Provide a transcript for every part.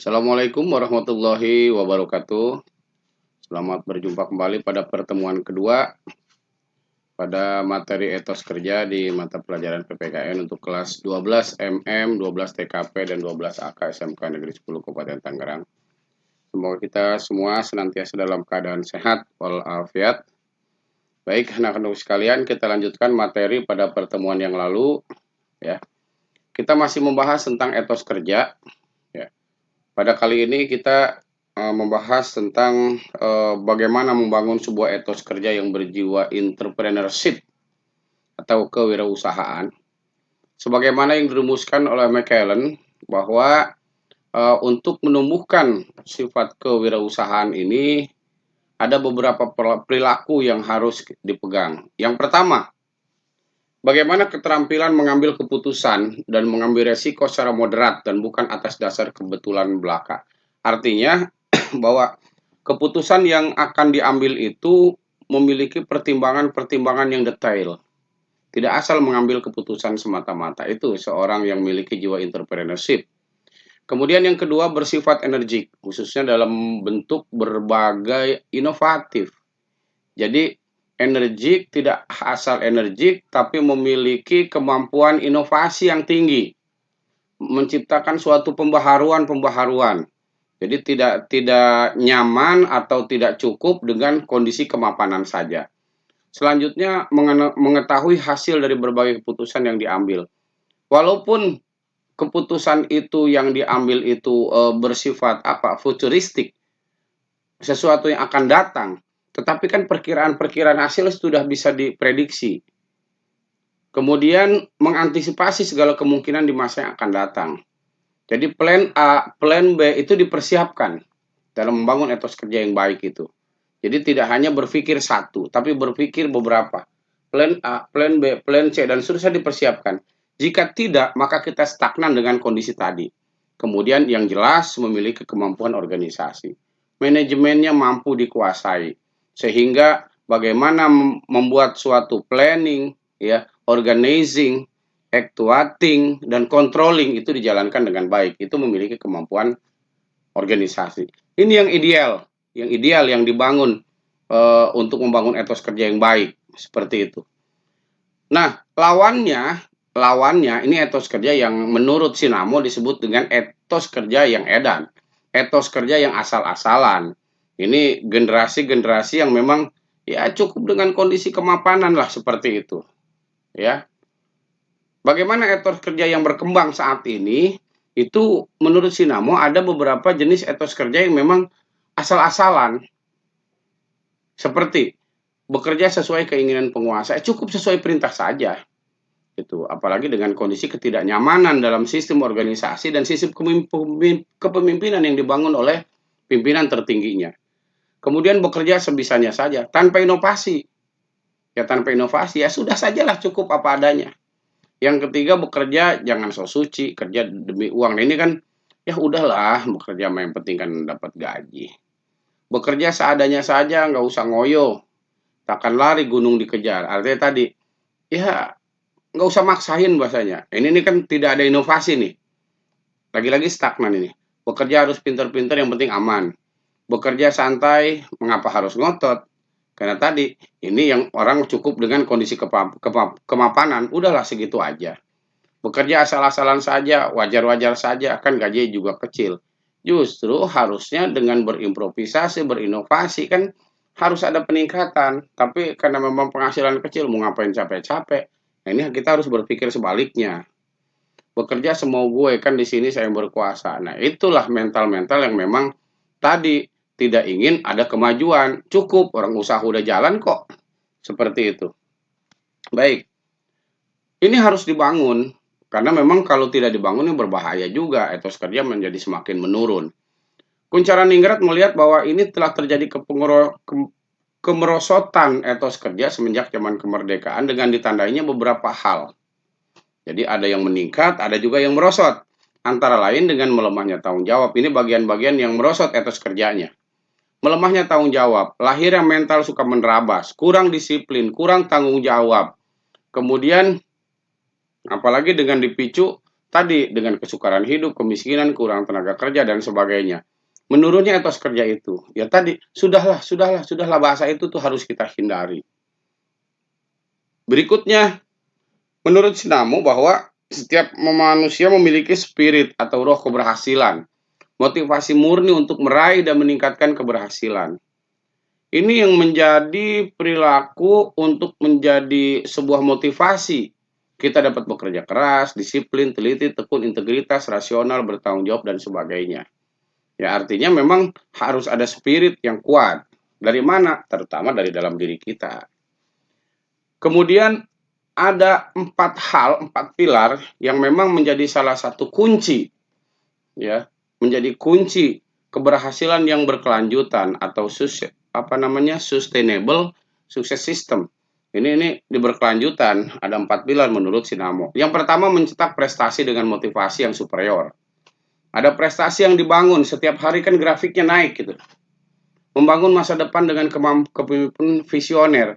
Assalamualaikum warahmatullahi wabarakatuh. Selamat berjumpa kembali pada pertemuan kedua pada materi etos kerja di mata pelajaran PPKN untuk kelas 12 MM, 12 TKP, dan 12 AK SMK Negeri 10 Kabupaten Tangerang. Semoga kita semua senantiasa dalam keadaan sehat walafiat. Baik, anak-anak sekalian, kita lanjutkan materi pada pertemuan yang lalu. Ya, kita masih membahas tentang etos kerja. Ya. Pada kali ini kita membahas tentang bagaimana membangun sebuah etos kerja yang berjiwa entrepreneurship atau kewirausahaan. Sebagaimana yang dirumuskan oleh McKellen bahwa untuk menumbuhkan sifat kewirausahaan ini ada beberapa perilaku yang harus dipegang. Yang pertama, bagaimana keterampilan mengambil keputusan dan mengambil resiko secara moderat dan bukan atas dasar kebetulan belaka. Artinya bahwa keputusan yang akan diambil itu memiliki pertimbangan-pertimbangan yang detail. Tidak asal mengambil keputusan semata-mata. Itu seorang yang memiliki jiwa entrepreneurship. Kemudian yang kedua, bersifat energik, khususnya dalam bentuk berbagai inovatif. Jadi energik tidak asal energik, tapi memiliki kemampuan inovasi yang tinggi, menciptakan suatu pembaharuan. Jadi tidak nyaman atau tidak cukup dengan kondisi kemapanan saja. Selanjutnya, mengetahui hasil dari berbagai keputusan yang diambil. Walaupun keputusan itu yang diambil itu bersifat futuristik, sesuatu yang akan datang, tetapi kan perkiraan-perkiraan hasil sudah bisa diprediksi. Kemudian mengantisipasi segala kemungkinan di masa yang akan datang. Jadi plan A, plan B itu dipersiapkan dalam membangun etos kerja yang baik itu. Jadi tidak hanya berpikir satu, tapi berpikir beberapa. Plan A, plan B, plan C, dan seterusnya dipersiapkan. Jika tidak, maka kita stagnan dengan kondisi tadi. Kemudian yang jelas memiliki kemampuan organisasi. Manajemennya mampu dikuasai. Sehingga bagaimana membuat suatu planning, ya, organizing, actuating, dan controlling itu dijalankan dengan baik. Itu memiliki kemampuan organisasi. Ini yang ideal yang dibangun untuk membangun etos kerja yang baik, seperti itu. Nah, lawannya ini etos kerja yang menurut Sinamo disebut dengan etos kerja yang edan, etos kerja yang asal-asalan. Ini generasi-generasi yang memang ya cukup dengan kondisi kemapanan lah, seperti itu. Ya. Bagaimana etos kerja yang berkembang saat ini? Itu menurut Sinamo ada beberapa jenis etos kerja yang memang asal-asalan. Seperti bekerja sesuai keinginan penguasa, cukup sesuai perintah saja. Itu apalagi dengan kondisi ketidaknyamanan dalam sistem organisasi dan sistem kepemimpinan yang dibangun oleh pimpinan tertingginya. Kemudian bekerja sebisanya saja, tanpa inovasi. Ya tanpa inovasi, ya sudah sajalah cukup apa adanya. Yang ketiga, bekerja jangan so suci, kerja demi uang. Nah ini kan, ya udahlah, bekerja yang penting kan dapat gaji. Bekerja seadanya saja, nggak usah ngoyo. Takkan lari gunung dikejar. Artinya tadi, ya nggak usah maksain bahasanya. Ini kan tidak ada inovasi nih. Lagi-lagi stagnan ini. Bekerja harus pintar-pintar, yang penting aman. Bekerja santai, mengapa harus ngotot? Karena tadi, ini yang orang cukup dengan kondisi kemapanan, udahlah segitu aja. Bekerja asal-asalan saja, wajar-wajar saja, kan gaji juga kecil. Justru harusnya dengan berimprovisasi, berinovasi, kan harus ada peningkatan. Tapi karena memang penghasilan kecil, mau ngapain capek-capek. Nah ini kita harus berpikir sebaliknya. Bekerja semau gue, kan di sini saya yang berkuasa. Nah itulah mental-mental yang memang tadi tidak ingin ada kemajuan. Cukup, orang usaha udah jalan kok. Seperti itu. Baik. Ini harus dibangun. Karena memang kalau tidak dibangun ini berbahaya juga. Etos kerja menjadi semakin menurun. Kunchara Ningrat melihat bahwa ini telah terjadi kemerosotan etos kerja semenjak zaman kemerdekaan dengan ditandainya beberapa hal. Jadi ada yang meningkat, ada juga yang merosot. Antara lain dengan melemahnya tanggung jawab. Ini bagian-bagian yang merosot etos kerjanya. Melemahnya tanggung jawab, lahirnya mental suka menerabas, kurang disiplin, kurang tanggung jawab. Kemudian apalagi dengan dipicu tadi dengan kesukaran hidup, kemiskinan, kurang tenaga kerja dan sebagainya. Menurunnya etos kerja itu, ya tadi sudahlah bahasa itu tuh harus kita hindari. Berikutnya, menurut Sinamo bahwa setiap manusia memiliki spirit atau roh keberhasilan, motivasi murni untuk meraih dan meningkatkan keberhasilan. Ini yang menjadi perilaku untuk menjadi sebuah motivasi. Kita dapat bekerja keras, disiplin, teliti, tekun, integritas, rasional, bertanggung jawab, dan sebagainya. Ya, artinya memang harus ada spirit yang kuat. Dari mana? Terutama dari dalam diri kita. Kemudian ada 4 pilar yang memang menjadi salah satu kunci, ya, menjadi kunci keberhasilan yang berkelanjutan atau sustainable success system. Ini berkelanjutan, ada 4 pilar menurut Sinamo. Yang pertama, mencetak prestasi dengan motivasi yang superior. Ada prestasi yang dibangun setiap hari, kan grafiknya naik gitu. Membangun masa depan dengan kepemimpinan visioner,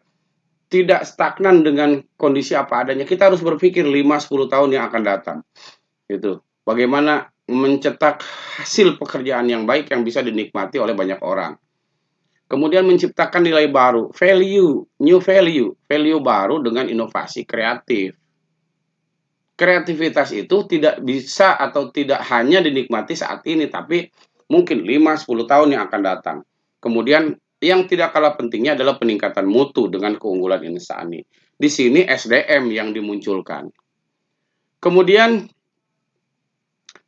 tidak stagnan dengan kondisi apa adanya. Kita harus berpikir 5-10 tahun yang akan datang. Gitu. Bagaimana mencetak hasil pekerjaan yang baik yang bisa dinikmati oleh banyak orang. Kemudian menciptakan nilai baru, new value baru dengan inovasi kreatif. Kreativitas itu tidak bisa atau tidak hanya dinikmati saat ini, tapi mungkin 5-10 tahun yang akan datang. Kemudian yang tidak kalah pentingnya adalah peningkatan mutu dengan keunggulan insani. Di sini SDM yang dimunculkan. Kemudian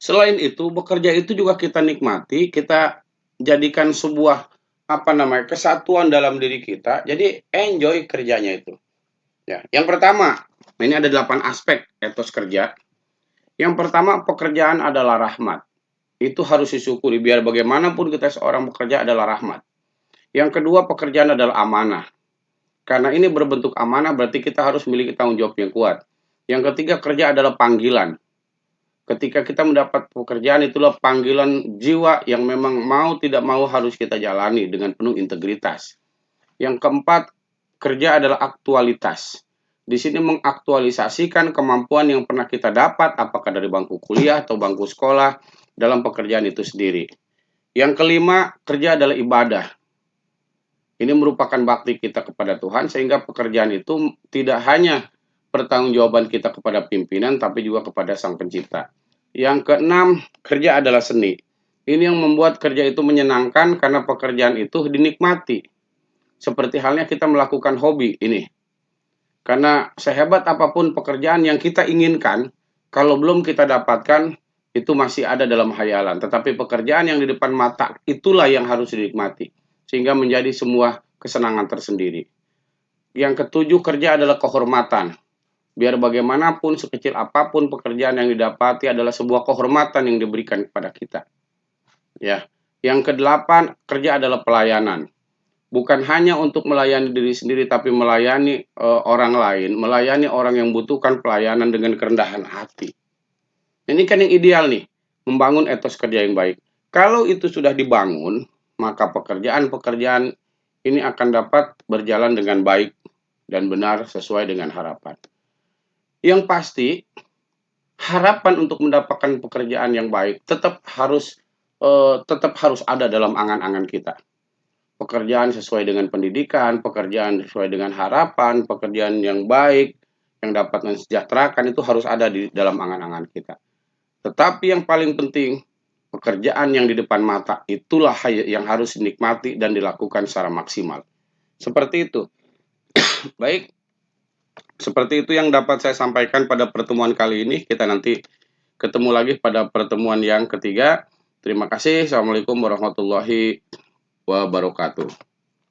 selain itu, bekerja itu juga kita nikmati, kita jadikan sebuah kesatuan dalam diri kita. Jadi enjoy kerjanya itu. Ya, yang pertama, ini ada 8 aspek etos kerja. Yang pertama, pekerjaan adalah rahmat. Itu harus disyukuri, biar bagaimanapun kita seorang bekerja adalah rahmat. Yang kedua, pekerjaan adalah amanah. Karena ini berbentuk amanah, berarti kita harus memiliki tanggung jawab yang kuat. Yang ketiga, kerja adalah panggilan. Ketika kita mendapat pekerjaan, itulah panggilan jiwa yang memang mau tidak mau harus kita jalani dengan penuh integritas. Yang keempat, kerja adalah aktualitas. Di sini mengaktualisasikan kemampuan yang pernah kita dapat, apakah dari bangku kuliah atau bangku sekolah, dalam pekerjaan itu sendiri. Yang kelima, kerja adalah ibadah. Ini merupakan bakti kita kepada Tuhan, sehingga pekerjaan itu tidak hanya pertanggungjawaban kita kepada pimpinan, tapi juga kepada Sang Pencipta. Yang keenam, kerja adalah seni. Ini yang membuat kerja itu menyenangkan karena pekerjaan itu dinikmati. Seperti halnya kita melakukan hobi ini. Karena sehebat apapun pekerjaan yang kita inginkan, kalau belum kita dapatkan, itu masih ada dalam hayalan. Tetapi pekerjaan yang di depan mata, itulah yang harus dinikmati. Sehingga menjadi semua kesenangan tersendiri. Yang ketujuh, kerja adalah kehormatan. Biar bagaimanapun, sekecil apapun pekerjaan yang didapati adalah sebuah kehormatan yang diberikan kepada kita. Ya. Yang kedelapan, kerja adalah pelayanan. Bukan hanya untuk melayani diri sendiri, tapi melayani orang lain, melayani orang yang membutuhkan pelayanan dengan kerendahan hati. Ini kan yang ideal nih, membangun etos kerja yang baik. Kalau itu sudah dibangun, maka pekerjaan-pekerjaan ini akan dapat berjalan dengan baik dan benar sesuai dengan harapan. Yang pasti, harapan untuk mendapatkan pekerjaan yang baik tetap harus ada dalam angan-angan kita. Pekerjaan sesuai dengan pendidikan, pekerjaan sesuai dengan harapan, pekerjaan yang baik, yang dapat mensejahterakan, itu harus ada di dalam angan-angan kita. Tetapi yang paling penting, pekerjaan yang di depan mata, itulah yang harus dinikmati dan dilakukan secara maksimal. Seperti itu. Baik. Seperti itu yang dapat saya sampaikan pada pertemuan kali ini. Kita nanti ketemu lagi pada pertemuan yang ketiga. Terima kasih. Assalamualaikum warahmatullahi wabarakatuh.